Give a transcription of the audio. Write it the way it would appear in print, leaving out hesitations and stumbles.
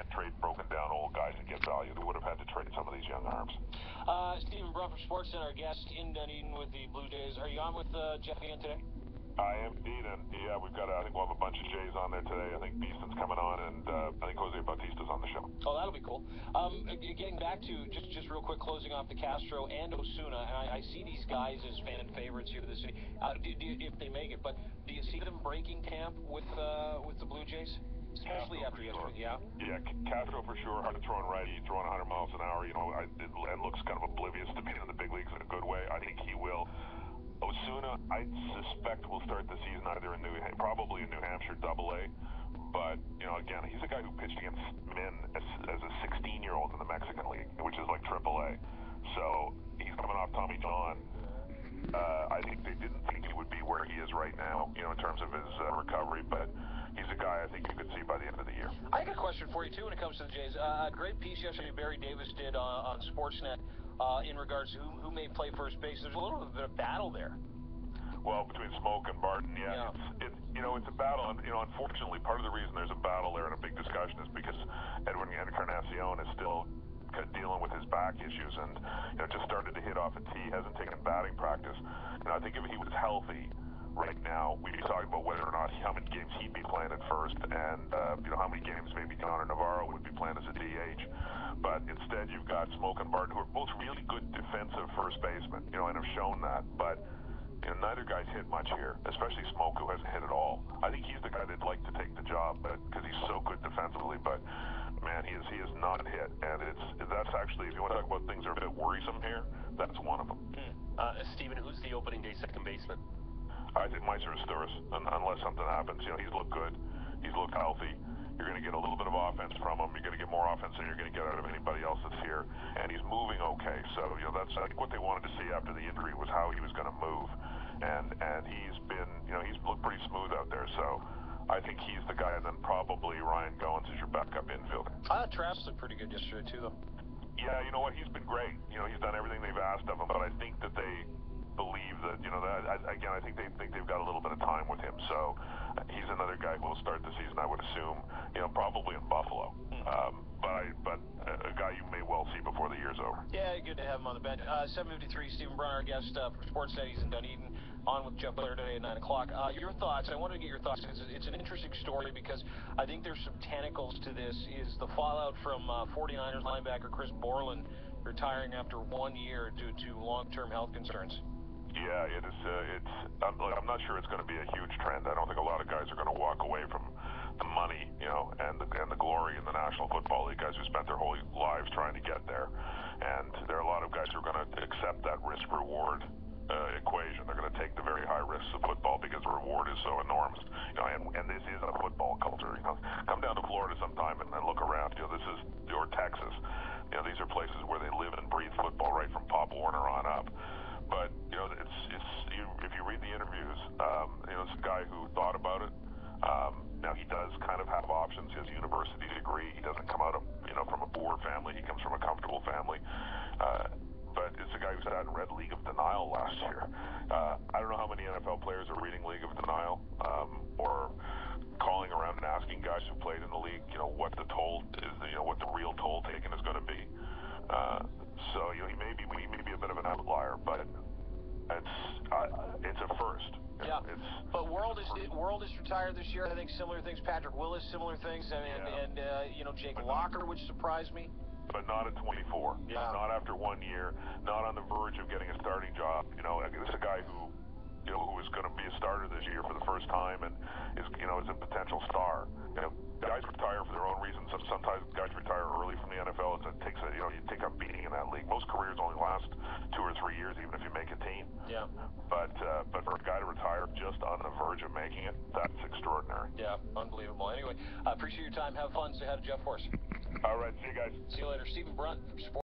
can't trade broken down old guys and get value. They would have had to trade some of these young arms. Stephen Brunt from Sportsnet, our guest in Dunedin with the Blue Jays. Are you on with Jeff again today? I am indeed, and yeah, I think we'll have a bunch of Jays on there today. I think Beeston's coming on, and I think Jose Bautista's on the show. Oh, that'll be cool. Getting back to just real quick, closing off the Castro and Osuna, and I see these guys as fan favorites here for the city. If they make it, but do you see them breaking camp with the Blue Jays? Especially Castro after yesterday, sure. Yeah, Castro for sure. Hard to throw in righty, throwing 100 miles an hour. You know, it looks kind of oblivious to being in the big leagues in a good way. I think he will. Osuna, I suspect will start the season either in probably in New Hampshire Double-A, but you know, again, he's a guy who pitched against men as a 16-year-old in the Mexican League, which is like Triple-A. So he's coming off Tommy John. I think they didn't think he would be where he is right now, you know, in terms of his recovery, but he's a guy I think you could see by the end of the year. I got a question for you too when it comes to the Jays. A great piece yesterday Barry Davis did on Sportsnet. In regards to who may play first base. There's a little bit of battle there. Well, between Smoke and Barton, yeah. It's a battle, and you know, unfortunately, part of the reason there's a battle there and a big discussion is because Edwin Encarnacion is still dealing with his back issues, and you know, just started to hit off a tee, hasn't taken batting practice. You know, I think if he was healthy right now, we'd be talking about whether or not how many games he'd be playing at first, and you know, how many games maybe Connor Navarro would be playing as a DH. But instead, you've got Smoke and Barton, who are both really good defensive first basemen, you know, and have shown that. But you know, neither guy's hit much here, especially Smoke, who hasn't hit at all. I think he's the guy that'd like to take the job, but because he's so good defensively. But man, he is not hit, and that's actually, if you want to talk about things that are a bit worrisome here, that's one of them. Stephen, who's the opening day second baseman? I think Meister Asturias, unless something happens. You know, he's looked good, he's looked healthy. You're going to get a little bit of offense from him. You're going to get more offense than you're going to get out of anybody else that's here. And he's moving okay. So, you know, that's, I think, what they wanted to see after the injury was how he was going to move. And he's been, you know, he's looked pretty smooth out there. So I think he's the guy. And then probably Ryan Goins is your backup infielder. Travis looked pretty good yesterday, too, though. Yeah, you know what? He's been great. You know, he's done everything they've asked of him. But I think that they believe that, you know, that, again, I think they've got a little bit of time with him. So he's another guy who will start the season, I would assume, you know, probably in Buffalo. But a guy you may well see before the year's over. Yeah, good to have him on the bench. 7:53, Stephen Brunt, our guest from Sportsnet. He's in Dunedin, on with Jeff Blair today at 9 o'clock. Your thoughts, I wanted to get your thoughts, because it's an interesting story, because I think there's some tentacles to this, is the fallout from 49ers linebacker Chris Borland retiring after 1 year due to long-term health concerns. Yeah, it is. I'm not sure it's going to be a huge trend. I don't think a lot of guys are going to walk away from the money, you know, and the glory in the National Football League. Guys who spent their whole lives trying to get there, and there are a lot of guys who are going to accept that risk-reward equation. They're going to take the very high risks of football because the reward is so enormous. You know, and this is a football culture. You know, come down to Florida sometime and look around. You know, this is or Texas. You know, these are places where they live and breathe football right from Pop Warner on up. But you know, if you read the interviews, you know, it's a guy who thought about it. Now he does kind of have options. His university degree. He doesn't come out of, you know, from a poor family. He comes from a comfortable family. But it's a guy who sat and read League of Denial last year. I don't know how many NFL players are reading League of Denial, or calling around and asking guys who played in the league, you know, what the toll is, you know, what the real toll taken is going to be. So you know, he may be a bit of an outlier, but it's a first. Yeah, but World is retired this year. I think similar things. Patrick Willis, similar things. And you know, Jake Locker, which surprised me. But not at 24. Yeah. Not after 1 year. Not on the verge of getting a starting job. You know, this is a guy who is going to be a starter this year for the first time, and is a potential star. You know, guys retire for their own reasons. Sometimes guys retire early from the NFL. You take a beating in that league. Most careers only last 2 or 3 years, even if you make a team. Yeah. But for a guy to retire just on the verge of making it, that's extraordinary. Yeah, unbelievable. Anyway, I appreciate your time. Have fun. Say hi to Jeff for us. All right, see you guys. See you later. Stephen Brunt from Sports.